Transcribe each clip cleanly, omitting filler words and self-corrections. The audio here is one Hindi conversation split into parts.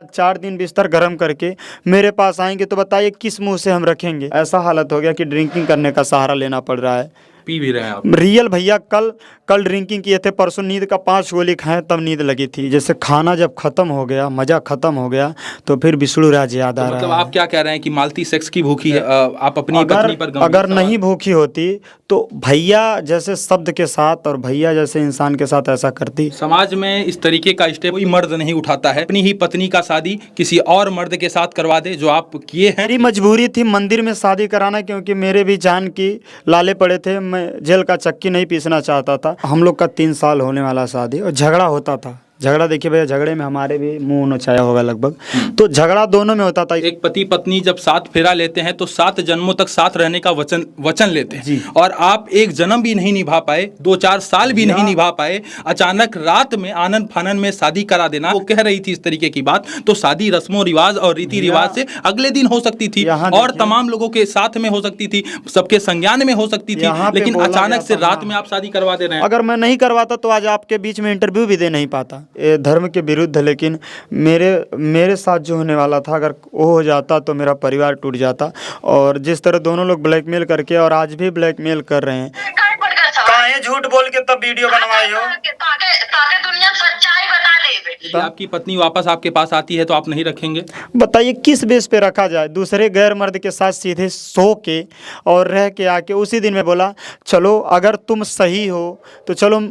4 दिन बिस्तर गर्म करके मेरे पास आएंगे तो बताइए किस मुंह से हम रखेंगे। ऐसा हालत हो गया कि ड्रिंकिंग करने का सहारा लेना पड़ रहा है। पी भी रहे हैं आप? रियल भैया, कल कल ड्रिंकिंग किए थे, परसों नींद का 5 गोली खाए तब नींद लगी थी। जैसे खाना जब खत्म हो गया, मज़ा खत्म हो गया, तो फिर विष्णु राज याद तो आ मतलब रहा है। आप क्या कह रहे हैं कि मालती सेक्स की भूखी है? आप अपनी अगर पत्नी पर गंभीर अगर सवाल- नहीं भूखी होती तो भैया जैसे शब्द के साथ और भैया जैसे इंसान के साथ ऐसा करती। समाज में इस तरीके का स्टेप कोई मर्द नहीं उठाता है, अपनी ही पत्नी का शादी किसी और मर्द के साथ करवा दे, जो आप किए हैं। मेरी मजबूरी थी मंदिर में शादी कराना, क्योंकि मेरे भी जान की लाले पड़े थे। मैं जेल का चक्की नहीं पीसना चाहता था। हम लोग का 3 साल होने वाला शादी, और झगड़ा होता था। झगड़ा देखिए भैया, झगड़े में हमारे भी मुंह नोचाया होगा लगभग। तो झगड़ा दोनों में होता था। एक पति पत्नी जब साथ फेरा लेते हैं तो 7 जन्मों तक साथ रहने का वचन लेते हैं, और आप एक जन्म भी नहीं निभा पाए, 2-4 साल भी नहीं निभा पाए, अचानक रात में आनंद फानन में शादी करा देना। वो कह रही थी इस तरीके की बात, तो शादी रस्मों रिवाज और रीति रिवाज से अगले दिन हो सकती थी और तमाम लोगों के साथ में हो सकती थी, सबके संज्ञान में हो सकती थी, लेकिन अचानक से रात में आप शादी करवा दे रहे हैं। अगर मैं नहीं करवाता तो आज आपके बीच में इंटरव्यू भी दे नहीं पाता। ये धर्म के विरुद्ध है, लेकिन मेरे साथ जो होने वाला था, अगर वो हो जाता तो मेरा परिवार टूट जाता। और जिस तरह दोनों लोग ब्लैकमेल करके, और आज भी ब्लैकमेल कर रहे हैं, काहे झूठ बोल के तब वीडियो बनवाई हो? दुनिया सच्चाई बता देबे। यदि आपकी पत्नी वापस आपके पास आती है तो आप नहीं रखेंगे? बताइए किस बेस पे रखा जाए? दूसरे गैर मर्द के साथ सीधे सो के और रह के आके उसी दिन में बोला चलो अगर तुम सही हो तो चलो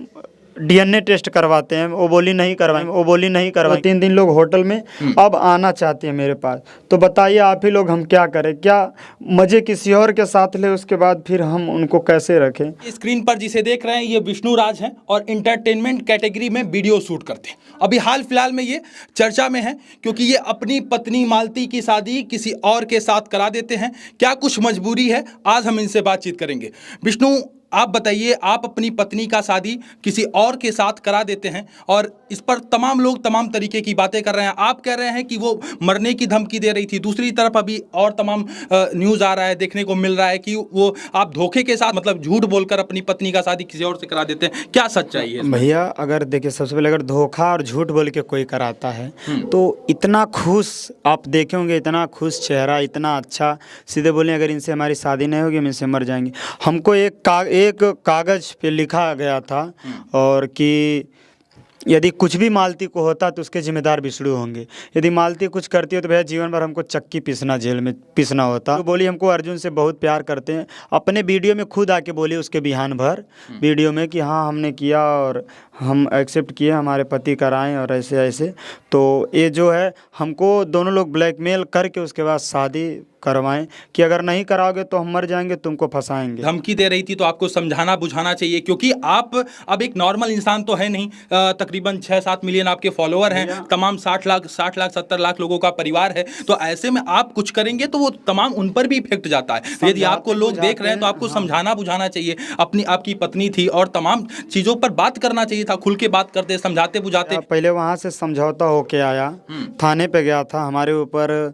DNA टेस्ट करवाते हैं। वो बोली नहीं करवाएं। 3 दिन लोग होटल में अब आना चाहते हैं मेरे पास। तो बताइए आप ही लोग हम क्या करें? क्या मज़े किसी और के साथ ले, उसके बाद फिर हम उनको कैसे रखें? स्क्रीन पर जिसे देख रहे हैं ये विष्णु राज हैं और इंटरटेनमेंट कैटेगरी में वीडियो शूट करते हैं। अभी हाल फिलहाल में ये चर्चा में है क्योंकि ये अपनी पत्नी मालती की शादी किसी और के साथ करा देते हैं। क्या कुछ मजबूरी है? आज हम इनसे बातचीत करेंगे। विष्णु, आप बताइए, आप अपनी पत्नी का शादी किसी और के साथ करा देते हैं और इस पर तमाम लोग तमाम तरीके की बातें कर रहे हैं। आप कह रहे हैं कि वो मरने की धमकी दे रही थी, दूसरी तरफ अभी और तमाम न्यूज़ आ रहा है, देखने को मिल रहा है कि वो आप धोखे के साथ, मतलब झूठ बोलकर अपनी पत्नी का शादी किसी और से करा देते हैं। क्या सच्चाई है? भैया अगर देखिए, सबसे पहले अगर धोखा और झूठ बोल के कोई कराता है तो इतना खुश आप देखे होंगे, इतना खुश चेहरा, इतना अच्छा, सीधे बोलें अगर इनसे हमारी शादी नहीं होगी हम इनसे मर जाएंगे। हमको एक कागज़ पे लिखा गया था और कि यदि कुछ भी मालती को होता तो उसके जिम्मेदार विष्णु होंगे। यदि मालती कुछ करती हो तो भैया जीवन भर हमको चक्की पीसना, जेल में पीसना होता। तो बोली हमको अर्जुन से बहुत प्यार करते हैं। अपने वीडियो में खुद आके बोली उसके बिहान भर वीडियो में कि हाँ हमने किया और हम एक्सेप्ट किए, हमारे पति कराएं और ऐसे ऐसे। तो ये जो है हमको दोनों लोग ब्लैकमेल करके उसके बाद शादी करवाएं कि अगर नहीं कराओगे तो हम मर जाएंगे, तुमको फंसाएंगे। धमकी दे रही थी तो आपको समझाना बुझाना चाहिए, क्योंकि आप अब एक नॉर्मल इंसान तो है नहीं। तकरीबन 6-7 मिलियन आपके फॉलोअर हैं, तमाम 60 लाख 70 लाख लोगों का परिवार है। तो ऐसे में आप कुछ करेंगे तो वो तमाम उन पर भी इफेक्ट जाता है। तो यदि आपको लोग देख रहे हैं तो आपको समझाना बुझाना चाहिए। आपकी पत्नी थी और तमाम चीज़ों पर बात करना चाहिए था, खुल के बात करते, समझाते बुझाते। पहले वहाँ से समझौता होके आया, थाने पे गया था। हमारे ऊपर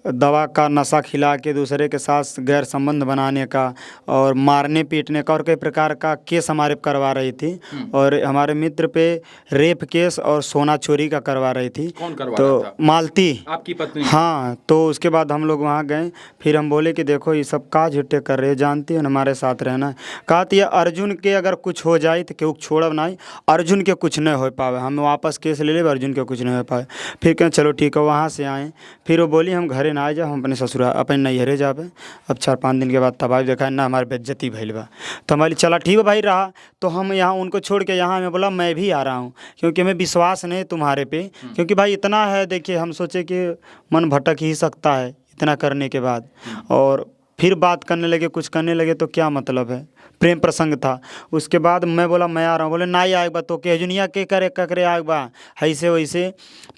दवा का नशा खिला के दूसरे के साथ गैर संबंध बनाने का और मारने पीटने का और कई प्रकार का केस हमारे करवा रही थी। और हमारे मित्र पे रेप केस और सोना चोरी का करवा रही थी। कौन करवा तो रहा था? मालती, आपकी पत्नी? हाँ। तो उसके बाद हम लोग वहाँ गए, फिर हम बोले कि देखो ये सब का झुट्टे कर रहे, जानती है हमारे साथ रहना है। कहा तो ये अर्जुन के अगर कुछ हो जाए तो क्यों छोड़ब नहीं, अर्जुन के कुछ नहीं हो पावे, हम वापस केस ले ले, अर्जुन के कुछ नहीं हो पाए। फिर कहें चलो ठीक है, वहाँ से आए। फिर वो बोली हम घरे ना आ जाओ, हम अपने ससुराल अपने नैहरे जाबे। अब 4-5 दिन के बाद तबाही देखा ना हमारे बेइज्जती भइल बा। तो हमारी चला ठीक है भाई रहा। तो हम यहाँ उनको छोड़ के यहाँ मैं बोला मैं भी आ रहा हूँ, क्योंकि हमें विश्वास नहीं तुम्हारे पे। क्योंकि भाई इतना है, देखिए हम सोचे कि मन भटक ही सकता है इतना करने के बाद। और फिर बात करने लगे, कुछ करने लगे तो क्या मतलब है? प्रेम प्रसंग था। उसके बाद मैं बोला मैं आ रहा हूँ। बोले ना ही आएगा बा तो के जुनिया के करे ककरे आएगा बा ऐसे वैसे।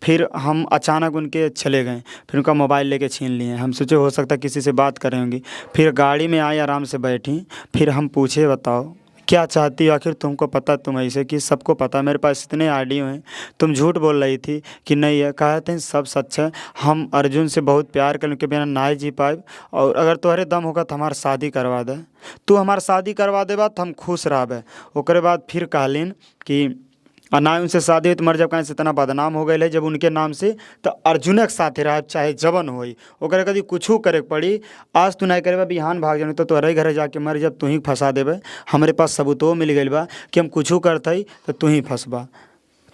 फिर हम अचानक उनके चले गए, फिर उनका मोबाइल लेके छीन लिए। हम सोचे हो सकता किसी से बात कर रही होंगी। फिर गाड़ी में आई, आराम से बैठी। फिर हम पूछे बताओ क्या चाहती हो आखिर? तुमको पता, तुम ऐसे कि सबको पता मेरे पास इतने ऑडियो हैं। तुम झूठ बोल रही थी कि नहीं है। कहते हैं सब सच है, हम अर्जुन से बहुत प्यार कर के बिना ना जी पाए, और अगर तुम्हारे दम होगा तो हमारी शादी करवा दे। तू हमारी शादी करवा दे बात हम खुश रहबे। ओकरे बाद फिर कहलिन कि और ना ही उनसे शादी हुई तो मर जब कहीं से इतना बदनाम हो गए है जब उनके नाम से तो अर्जुनक साथे रहा चाहे जवन होई ओकरे कभी कुछू करे के पड़ी। आज तू नहीं करे बिहान भाग जाने तो तोहरे घरे जाके मर जब तू ही फंसा देबे। हमरे पास सबूतो मिल गई बा कि हम कुछू करते तो तू ही फंसबा।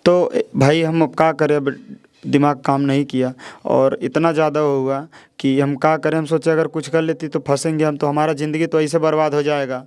तो भाई हम अब का करें, अब दिमाग काम नहीं किया और इतना ज़्यादा हुआ कि हम का करें। हम सोचे अगर कुछ कर लेती तो फंसेंगे हम, तो हमारा ज़िंदगी तो ऐसे बर्बाद हो जाएगा।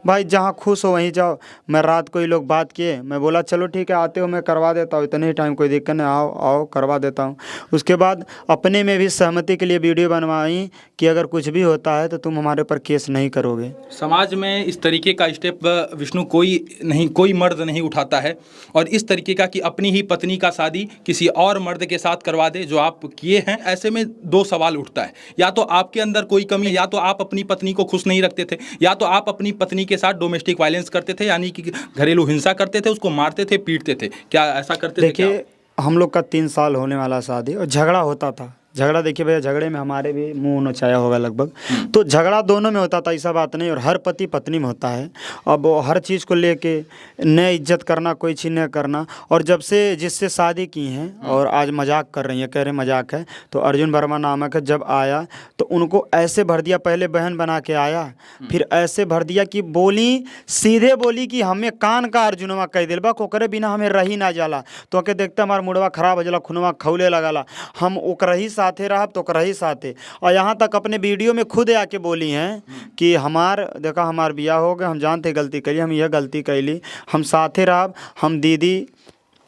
भाई जहाँ खुश हो वहीं जाओ। मैं रात को ही लोग बात किए, मैं बोला चलो ठीक है आते हो मैं करवा देता हूँ, इतने ही टाइम कोई दिक्कत नहीं, आओ आओ करवा देता हूँ। उसके बाद अपने में भी सहमति के लिए वीडियो बनवाई कि अगर कुछ भी होता है तो तुम हमारे ऊपर केस नहीं करोगे। समाज में इस तरीके का स्टेप विष्णु कोई मर्द नहीं उठाता है, और इस तरीके का कि अपनी ही पत्नी का शादी किसी और मर्द के साथ करवा दे जो आप किए हैं। ऐसे में दो सवाल उठता है, या तो आपके अंदर कोई कमी, या तो आप अपनी पत्नी को खुश नहीं रखते थे, या तो आप अपनी पत्नी के साथ डोमेस्टिक वायलेंस करते थे, यानी कि घरेलू हिंसा करते थे, उसको मारते थे, पीटते थे। क्या ऐसा करते थे? देखिए हम लोग का 3 साल होने वाला शादी और झगड़ा होता था। झगड़ा देखिए भैया, झगड़े में हमारे भी मुंह नोचाया होगा लगभग। तो झगड़ा दोनों में होता था, ऐसा बात नहीं। और हर पति पत्नी में होता है। अब वो हर चीज़ को लेके न इज्जत करना, कोई चीज़ न करना। और जब से जिससे शादी की हैं और आज मजाक कर रही हैं, कह रहे मजाक है, तो अर्जुन वर्मा नामक है, जब आया तो उनको ऐसे भर दिया, पहले बहन बना के आया, फिर ऐसे भर दिया कि बोली, सीधे बोली कि हमें कान का अर्जुनवा कह दिल बा, ओकरे बिना हमें रही ना जाला। तो के देखते हमारा मुड़वा खराब हो जाला, खुनवा खौले लगाला, हम ओकरा ही साथे रहब तो ओकरा ही साथे। और यहाँ तक अपने वीडियो में खुद आके बोली हैं कि देखा हमार बियाह हो गया, हम जानते गलती करी, हम यह गलती कैली, हम साथे रहब। हम दीदी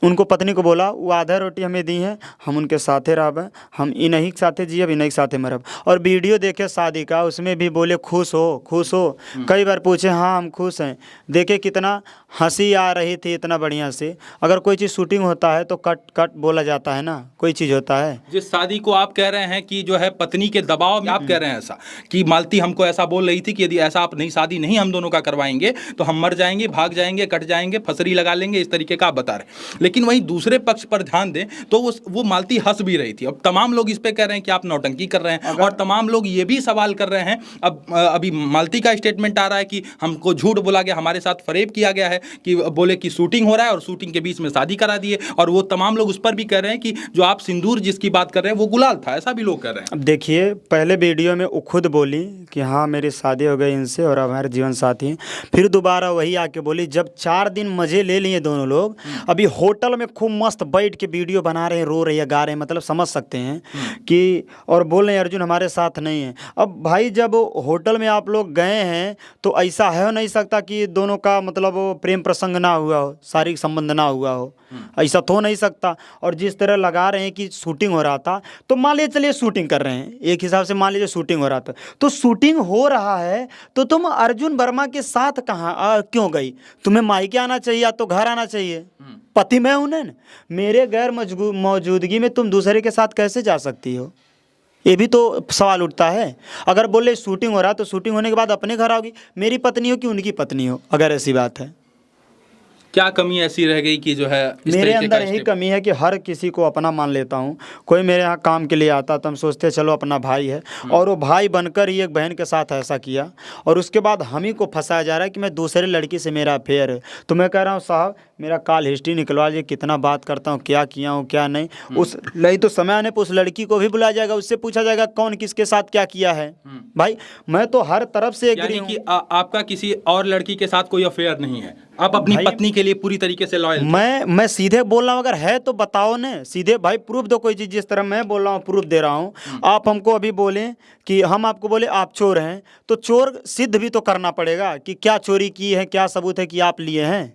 उनको पत्नी को बोला वो आधा रोटी हमें दी हैं, हम उनके साथे रहब, हम इन्हीं के साथे जियब, इन्हीं के साथे मरब। और वीडियो देखे शादी का, उसमें भी बोले खुश हो खुश हो। कई बार पूछे हाँ हम खुश हैं। देखे कितना हंसी आ रही थी, इतना बढ़िया से। अगर कोई चीज़ शूटिंग होता है तो कट कट बोला जाता है ना, कोई चीज़ होता है। जिस शादी को आप कह रहे हैं कि जो है पत्नी के दबाव में आप कह रहे हैं ऐसा कि मालती हमको ऐसा बोल रही थी कि यदि ऐसा आप नहीं शादी नहीं हम दोनों का करवाएंगे तो हम मर जाएंगे, भाग जाएंगे, कट जाएंगे, फसरी लगा लेंगे, इस तरीके का आप बता रहे हैं। लेकिन वहीं दूसरे पक्ष पर ध्यान दें तो वो मालती हंस भी रही थी। अब तमाम लोग इस पे कह रहे हैं कि आप नौटंकी कर रहे हैं, और तमाम लोग ये भी सवाल कर रहे हैं। अब अभी मालती का स्टेटमेंट आ रहा है कि हमको झूठ बोला गया, हमारे साथ फरेब किया गया है, कि बोले कि शूटिंग हो रहा है और शूटिंग के बीच में शादी करा दिए। और वो तमाम लोग उस पर भी कह रहे हैं कि जो आप सिंदूर जिसकी बात कर रहे हैं वो गुलाल था, ऐसा भी लोग कह रहे हैं। अब देखिए पहले वीडियो में वो खुद बोली कि हाँ मेरी शादी हो गई इनसे और हमारे जीवन साथी हैं। फिर दोबारा वही आके बोली जब 4 दिन मजे ले लिए दोनों लोग, अभी होटल में खूब मस्त बैठ के वीडियो बना रहे हैं, रो रहे हैं, गा रहे हैं, मतलब समझ सकते हैं कि, और बोल रहे हैं अर्जुन हमारे साथ नहीं है। अब भाई जब होटल में आप लोग गए हैं तो ऐसा है नहीं सकता कि दोनों का मतलब प्रेम प्रसंग ना हुआ हो, शारीरिक संबंध ना हुआ हो, ऐसा तो नहीं सकता। और जिस तरह लगा रहे हैं कि शूटिंग हो रहा था, तो मान लीजिए चलिए शूटिंग कर रहे हैं, एक हिसाब से मान लीजिए शूटिंग हो रहा था, तो शूटिंग हो रहा है तो तुम अर्जुन वर्मा के साथ कहाँ क्यों गई? तुम्हें मायके आना चाहिए या तो घर आना चाहिए। पति मैं हूं ना, मेरे गैर मौजूदगी में तुम दूसरे के साथ कैसे जा सकती हो? ये भी तो सवाल उठता है। अगर बोले शूटिंग हो रहा तो शूटिंग होने के बाद अपने घर आओगी, मेरी पत्नी हो कि उनकी पत्नी हो, अगर ऐसी बात है। क्या कमी ऐसी रह गई कि जो है मेरे अंदर यही कमी है कि हर किसी को अपना मान लेता हूँ। कोई मेरे यहाँ काम के लिए आता तो हम सोचते चलो अपना भाई है, और वो भाई बनकर ही एक बहन के साथ ऐसा किया, और उसके बाद हम ही को फंसाया जा रहा है कि मैं दूसरे लड़की से मेरा अफेयर है। तो मैं कह रहा हूँ साहब मेरा कॉल हिस्ट्री निकलवा लीजिए, कितना बात करता हूँ, क्या किया हूँ क्या नहीं। उस नहीं तो समय आने पर उस लड़की को भी बुलाया जाएगा, उससे पूछा जाएगा कौन किसके साथ क्या किया है। भाई मैं तो हर तरफ से एग्री हूँ कि आपका किसी और लड़की के साथ कोई अफेयर नहीं है, आप अपनी पत्नी के लिए पूरी तरीके से लॉयल। मैं सीधे बोल रहा हूँ, अगर है तो बताओ न, सीधे भाई प्रूफ दो कोई चीज़। जिस तरह मैं बोल रहा हूँ प्रूफ दे रहा हूँ। आप हमको अभी बोलें कि हम आपको बोले आप चोर हैं, तो चोर सिद्ध भी तो करना पड़ेगा कि क्या चोरी की है, क्या सबूत है कि आप लिए हैं।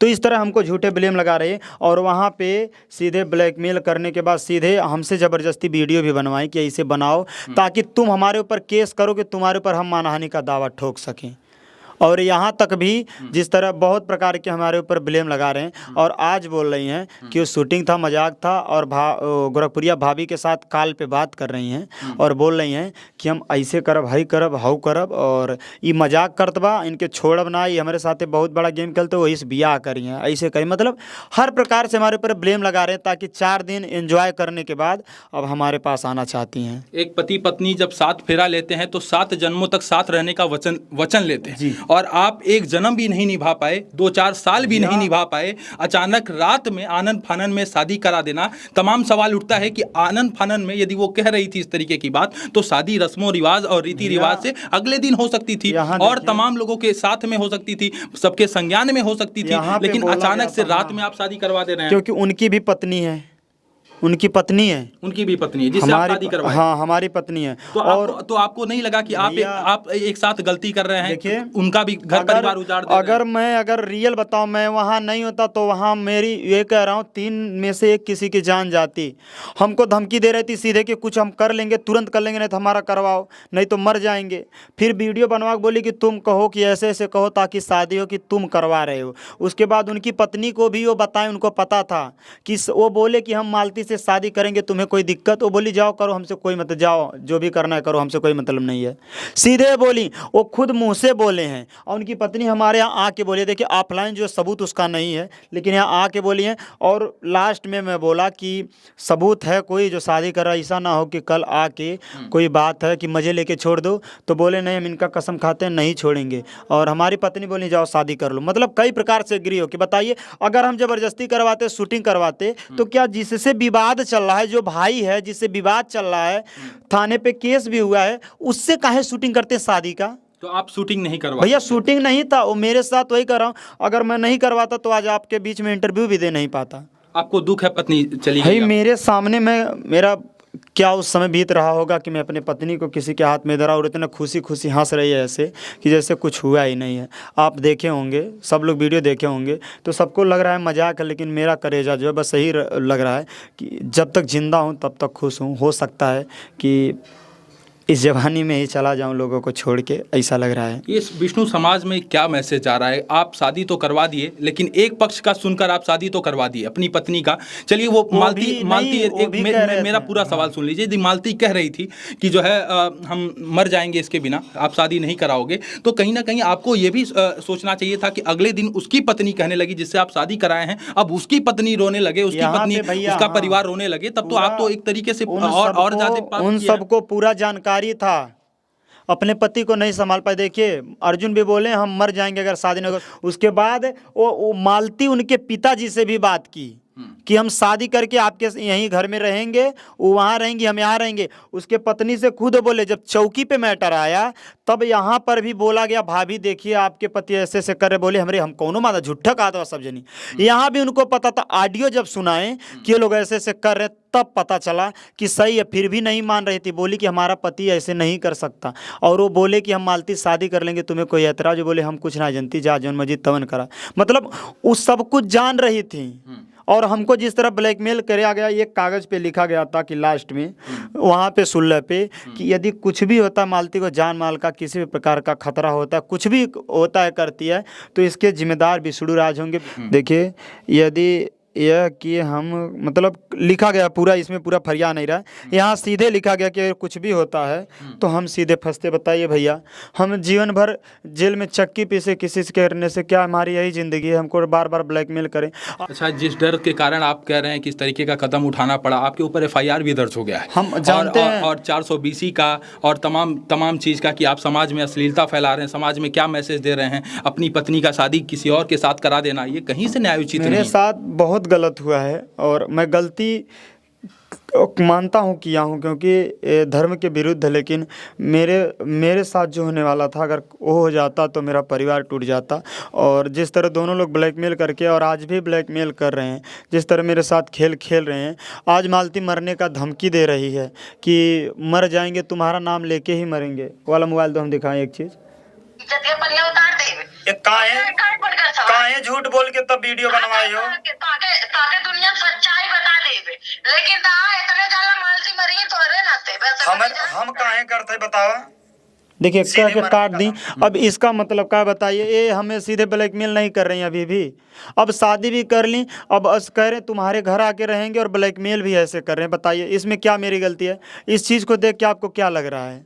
तो इस तरह हमको झूठे ब्लेम लगा रहे, और वहाँ पे सीधे ब्लैकमेल करने के बाद सीधे हमसे ज़बरदस्ती वीडियो भी बनवाई कि ऐसे बनाओ ताकि तुम हमारे ऊपर केस करो कि तुम्हारे ऊपर हम मानहानि का दावा ठोक सकें। और यहाँ तक भी जिस तरह बहुत प्रकार के हमारे ऊपर ब्लेम लगा रहे हैं, और आज बोल रही हैं कि वो शूटिंग था, मजाक था, और गोरखपुरिया भाभी के साथ कॉल पे बात कर रही हैं और बोल रही हैं कि हम ऐसे करब, हाई करब, हाउ करब, और ये मजाक करत बा, इनके छोड़ब ना, ये हमारे साथ बहुत बड़ा गेम खेलते वही से बियाह करी हैं, ऐसे करी। मतलब हर प्रकार से हमारे ऊपर ब्लेम लगा रहे हैं ताकि 4 दिन एंजॉय करने के बाद अब हमारे पास आना चाहती हैं। एक पति पत्नी जब साथ फेरा लेते हैं तो 7 जन्मों तक साथ रहने का वचन लेते हैं, और आप एक जन्म भी नहीं निभा पाए, 2-4 साल भी नहीं निभा पाए, अचानक रात में आनन फानन में शादी करा देना। तमाम सवाल उठता है कि आनन फानन में यदि वो कह रही थी इस तरीके की बात, तो शादी रस्मों रिवाज और रीति रिवाज से अगले दिन हो सकती थी और तमाम लोगों के साथ में हो सकती थी, सबके संज्ञान में हो सकती थी, लेकिन अचानक से रात में आप शादी करवा दे रहे हैं। क्योंकि उनकी भी पत्नी है, उनकी पत्नी है, उनकी भी पत्नी है जिससे आप शादी करवाए। हाँ, हमारी पत्नी है। तो तो आपको नहीं लगा कि आप एक साथ गलती कर रहे हैं? देखिए, उनका भी घर परिवार उजाड़ दे रहे हैं। अगर रियल बताऊं, मैं वहाँ नहीं होता तो वहाँ मेरी, ये कह रहा हूँ, 3 में से 1 किसी की जान जाती। हमको धमकी दे रही थी सीधे कि कुछ हम कर लेंगे, तुरंत कर लेंगे, नहीं तो हमारा करवाओ, नहीं तो मर जाएंगे। फिर वीडियो बनवा के बोली कि तुम कहो कि ऐसे ऐसे कहो ताकि शादी हो, कि तुम करवा रहे हो। उसके बाद उनकी पत्नी को भी वो बताएं, उनको पता था कि वो बोले कि हम मालती से शादी करेंगे, तुम्हें कोई दिक्कत? वो बोली जाओ करो, हमसे कोई मतलब, जाओ जो भी करना है करो, हमसे कोई मतलब नहीं है। सीधे बोली, वो खुद मुंह से बोले हैं। और उनकी पत्नी हमारे यहाँ आके बोली, देखिए ऑफलाइन जो सबूत उसका नहीं है, लेकिन यहाँ आके बोली है। और लास्ट में मैं बोला कि सबूत है कोई जो शादी कर रहा है, ऐसा ना हो कि कल आके कोई बात है कि मजे लेके छोड़ दो। तो बोले नहीं, हम इनका कसम खाते हैं नहीं छोड़ेंगे। और हमारी पत्नी बोली जाओ शादी कर लो। मतलब कई प्रकार से एग्री हो कि बताइए, अगर हम जबरदस्ती करवाते, शूटिंग करवाते, तो क्या जिससे विवाद चल रहा है, जो भाई है जिससे विवाद चल रहा है, थाने पे केस भी हुआ है, उससे काहे शूटिंग करते शादी का? तो आप शूटिंग नहीं करवा? भैया शूटिंग नहीं था, वो मेरे साथ वही कर रहा हूँ। अगर मैं नहीं करवाता तो आज आपके बीच में इंटरव्यू भी दे नहीं पाता। आपको दुख है पत्नी चली भाई गई? मेरे सामने मेरा क्या उस समय बीत रहा होगा कि मैं अपनी पत्नी को किसी के हाथ में धरा और इतना खुशी खुशी हंस रही है ऐसे कि जैसे कुछ हुआ ही नहीं है। आप देखे होंगे, सब लोग वीडियो देखे होंगे, तो सबको लग रहा है मजाक है, लेकिन मेरा कलेजा जो है बस सही लग रहा है कि जब तक जिंदा हूँ तब तक खुश हूँ। हो सकता है कि इस जवानी में ही चला जाऊं लोगों को छोड़ के, ऐसा लग रहा है। ये विष्णु समाज में क्या मैसेज आ रहा है? आप शादी तो करवा दिए, लेकिन एक पक्ष का सुनकर आप शादी तो करवा दिए अपनी पत्नी का। चलिए वो मालती मेरा पूरा सवाल सुन लीजिए। यदि मालती कह रही थी कि जो है हम मर जाएंगे इसके बिना, आप शादी नहीं कराओगे, तो कहीं ना कहीं आपको ये भी सोचना चाहिए था कि अगले दिन उसकी पत्नी कहने लगी जिससे आप शादी कराए हैं, अब उसकी पत्नी रोने लगे, उसकी पत्नी, उसका परिवार रोने लगे, तब तो आप तो एक तरीके से और ज्यादा उन सबको पूरा जानकारी था, अपने पति को नहीं संभाल पाए। देखिए अर्जुन भी बोले हम मर जाएंगे अगर शादी नहीं होगी। उसके बाद वो मालती उनके पिताजी से भी बात की कि हम शादी करके आपके यहीं घर में रहेंगे, वो वहाँ रहेंगी, हम यहाँ रहेंगे। उसके पत्नी से खुद बोले, जब चौकी पे मैटर आया तब यहाँ पर भी बोला गया, भाभी देखिए आपके पति ऐसे ऐसे कर रहे। बोले हम कौनो माना झूठा कहा था सब जनी। यहाँ भी उनको पता था, ऑडियो जब सुनाए कि ये लोग ऐसे ऐसे कर रहे, तब पता चला कि सही है। फिर भी नहीं मान रही थी, बोली कि हमारा पति ऐसे नहीं कर सकता। और वो बोले कि हम मालती शादी कर लेंगे, तुम्हें कोई ऐतराज? बोले हम कुछ ना जानती, जा जौन मजीद तवन करा। मतलब वो सब कुछ जान रही थी। और हमको जिस तरह ब्लैकमेल किया गया, ये कागज़ पे लिखा गया था कि लास्ट में वहाँ पे सुलह पे कि यदि कुछ भी होता, मालती को जान माल का किसी भी प्रकार का खतरा होता है, कुछ भी होता है करती है, तो इसके जिम्मेदार विष्णु राज होंगे। देखिए यदि यह कि हम, मतलब लिखा गया पूरा, इसमें पूरा फरिया नहीं रहा, यहाँ सीधे लिखा गया कि अगर कुछ भी होता है तो हम सीधे फंसते। बताइए भैया, हम जीवन भर जेल में चक्की पीसे किसी से करने से क्या हमारी यही ज़िंदगी है? हमको बार बार ब्लैकमेल करें। अच्छा, जिस डर के कारण आप कह रहे हैं कि इस तरीके का कदम उठाना पड़ा, आपके ऊपर FIR भी दर्ज हो गया है, हम जानते हैं, और 420 का और तमाम चीज़ का कि आप समाज में अश्लीलता फैला रहे हैं, समाज में क्या मैसेज दे रहे हैं, अपनी पत्नी का शादी किसी और के साथ करा देना, ये कहीं से न्यायोचित नहीं। मेरे साथ बहुत गलत हुआ है और मैं गलती मानता हूँ किया हूँ, क्योंकि धर्म के विरुद्ध है। लेकिन मेरे साथ जो होने वाला था, अगर वो हो जाता तो मेरा परिवार टूट जाता। और जिस तरह दोनों लोग ब्लैकमेल करके, और आज भी ब्लैकमेल कर रहे हैं, जिस तरह मेरे साथ खेल खेल रहे हैं, आज मालती मरने का धमकी दे रही है कि मर जाएंगे, तुम्हारा नाम लेके ही मरेंगे। वाला मोबाइल दो, हम दिखाएं एक चीज़। काहे झूठ बोल के तब वीडियो बनवाई हो? ताके दुनिया में सच्चाई बता देबे, लेकिन ता इतने जाला मालती मरी तोरे नाते बस हम काहे करते बतावा? देखिए क्या क्या काट दी। अब इसका मतलब क्या बताइए? ये हमें सीधे ब्लैकमेल नहीं कर रही हैं अभी भी, अब शादी भी कर ली, अब बस कह रहे तुम्हारे घर आके रहेंगे और ब्लैकमेल भी ऐसे कर रहे हैं। बताइए इसमें क्या मेरी गलती है? इस चीज़ को देख के आपको क्या लग रहा है?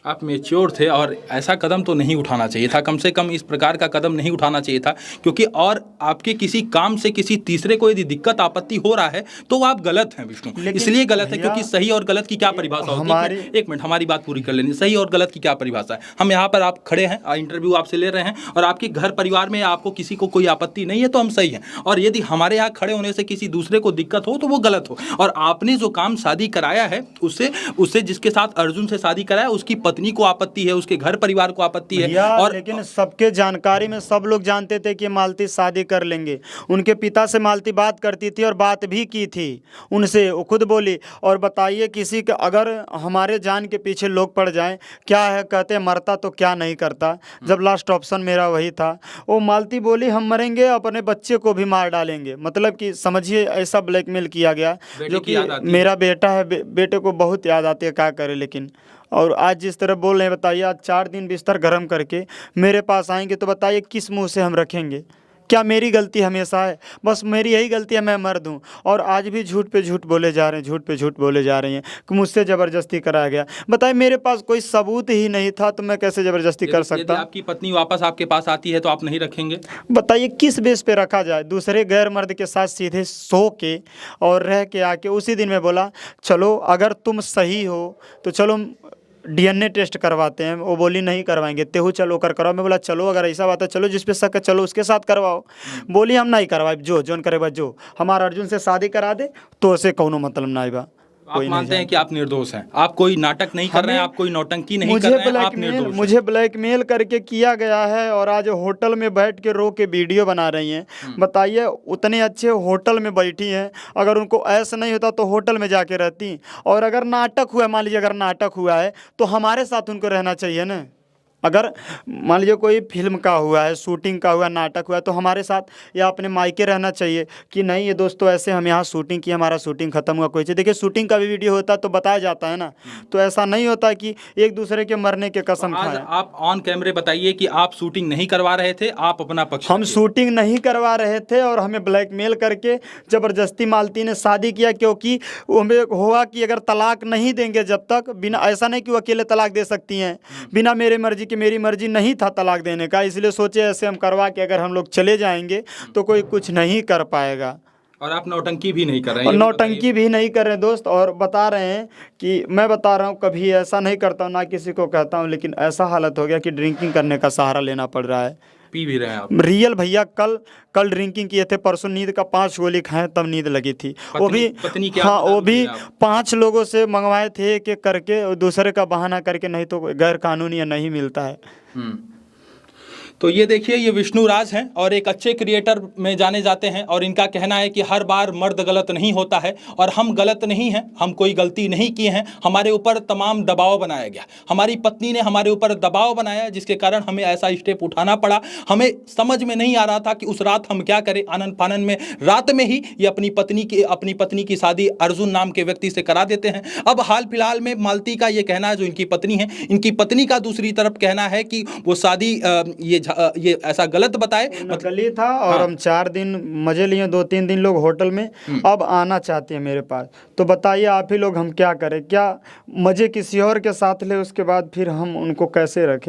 आप मेच्योर थे और ऐसा कदम तो नहीं उठाना चाहिए था, कम से कम इस प्रकार का कदम नहीं उठाना चाहिए था, क्योंकि और आपके किसी काम से किसी तीसरे को यदि दिक्कत आपत्ति हो रहा है तो आप गलत हैं विष्णु। इसलिए गलत है क्योंकि सही और गलत की क्या परिभाषा होती है। एक मिनट हमारी बात पूरी कर लेनी। सही और गलत की क्या परिभाषा है? हम यहाँ पर आप खड़े हैं, इंटरव्यू आपसे ले रहे हैं और आपके घर परिवार में आपको किसी को कोई आपत्ति नहीं है तो हम सही हैं, और यदि हमारे यहाँ खड़े होने से किसी दूसरे को दिक्कत हो तो वो गलत हो। और आपने जो काम शादी कराया है उससे जिसके साथ अर्जुन से शादी कराया उसकी पत्नी को आपत्ति है, उसके घर परिवार को आपत्ति है। और लेकिन सबके जानकारी में सब लोग जानते थे कि मालती शादी कर लेंगे। उनके पिता से मालती बात करती थी और बात भी की थी उनसे, वो खुद बोली। और बताइए किसी का अगर हमारे जान के पीछे लोग पड़ जाएं, क्या है कहते हैं मरता तो क्या नहीं करता, जब लास्ट ऑप्शन मेरा वही था। वो मालती बोली हम मरेंगे अपने बच्चे को भी मार डालेंगे, मतलब कि समझिए ऐसा ब्लैकमेल किया गया। जो कि मेरा बेटा है, बेटे को बहुत याद आती है, क्या करे। लेकिन और आज जिस तरह बोल रहे हैं बताइए, आज 4 दिन बिस्तर गर्म करके मेरे पास आएंगे तो बताइए किस मुंह से हम रखेंगे? क्या मेरी गलती हमेशा है? बस मेरी यही गलती है, मैं मर्द हूँ। और आज भी झूठ पे झूठ बोले जा रहे हैं, झूठ पे झूठ बोले जा रही हैं कि मुझसे ज़बरदस्ती कराया गया। बताइए मेरे पास कोई सबूत ही नहीं था तो मैं कैसे ज़बरदस्ती कर सकता? आपकी पत्नी वापस आपके पास आती है तो आप नहीं रखेंगे? बताइए किस बेस पे रखा जाए? दूसरे गैर मर्द के साथ सीधे सो के और रह के आके उसी दिन में बोला चलो अगर तुम सही हो तो चलो DNA टेस्ट करवाते हैं। वो बोली नहीं करवाएंगे, तेहू चलो कर करवाओ। मैं बोला चलो अगर ऐसा बात है चलो जिस पे शक है चलो उसके साथ करवाओ। बोली हम नहीं करवाए, जो जोन करेगा जो हमारा अर्जुन से शादी करा दे तो उसे कोनो मतलब नहीं बा। आप मानते हैं कि आप निर्दोष हैं, आप कोई नाटक नहीं कर रहे हैं, आप कोई नौटंकी नहीं कर रहे हैं, आप निर्दोष हैं। मुझे ब्लैकमेल करके किया गया है और आज होटल में बैठ के रो के वीडियो बना रही हैं। बताइए उतने अच्छे होटल में बैठी हैं, अगर उनको ऐसा नहीं होता तो होटल में जाके रहती। और अगर नाटक हुआ, मान लीजिए अगर नाटक हुआ है तो हमारे साथ उनको रहना चाहिए ना। अगर मान लीजिए कोई फिल्म का हुआ है, शूटिंग का हुआ, नाटक हुआ तो हमारे साथ या अपने मायके रहना चाहिए कि नहीं ये दोस्तों ऐसे हम यहाँ शूटिंग की, हमारा शूटिंग खत्म हुआ कोई चीज़। देखिए शूटिंग का भी वीडियो होता तो बताया जाता है ना, तो ऐसा नहीं होता कि एक दूसरे के मरने के कसम खाएं। आप ऑन कैमरे बताइए कि आप शूटिंग नहीं करवा रहे थे, आप अपना पक्ष। हम शूटिंग नहीं करवा रहे थे और हमें ब्लैकमेल करके ज़बरदस्ती मालती ने शादी किया, क्योंकि हमें हुआ कि अगर तलाक नहीं देंगे जब तक, बिना ऐसा नहीं कि वो अकेले तलाक दे सकती हैं, बिना मेरे मर्जी कि मेरी मर्जी नहीं था तलाक देने का, इसलिए सोचे ऐसे हम करवा के अगर हम लोग चले जाएंगे तो कोई कुछ नहीं कर पाएगा। और आप नौटंकी भी नहीं कर रहे हैं? और नौटंकी भी नहीं कर रहे हैं दोस्त, और बता रहे हैं कि मैं बता रहा हूँ कभी ऐसा नहीं करता हूँ, ना किसी को कहता हूँ, लेकिन ऐसा हालत हो गया कि ड्रिंकिंग करने का सहारा लेना पड़ रहा है। पी भी रहे हैं आप? रियल भैया, कल ड्रिंकिंग किए थे, परसों नींद का 5 गोली खाए तब नींद लगी थी। वो भी पत्नी क्या? हाँ, वो भी 5 लोगों से मंगवाए थे एक एक करके, दूसरे का बहाना करके, नहीं तो गैर कानूनी नहीं मिलता है। तो ये देखिए, ये विष्णु राज हैं और एक अच्छे क्रिएटर में जाने जाते हैं, और इनका कहना है कि हर बार मर्द गलत नहीं होता है, और हम गलत नहीं हैं, हम कोई गलती नहीं किए हैं, हमारे ऊपर तमाम दबाव बनाया गया, हमारी पत्नी ने हमारे ऊपर दबाव बनाया जिसके कारण हमें ऐसा स्टेप उठाना पड़ा। हमें समझ में नहीं आ रहा था कि उस रात हम क्या करें। आनंद फानन में रात में ही ये अपनी पत्नी की शादी अर्जुन नाम के व्यक्ति से करा देते हैं। अब हाल फिलहाल में मालती का ये कहना है, जो इनकी पत्नी है, इनकी पत्नी का दूसरी तरफ कहना है कि वो शादी ये ऐसा गलत बताए, नकली था। और हम 4 दिन मजे लिए, 2-3 दिन लोग होटल में, अब आना चाहते हैं मेरे पास। तो बताइए आप ही लोग हम क्या करें? क्या मजे किसी और के साथ ले, उसके बाद फिर हम उनको कैसे रखें?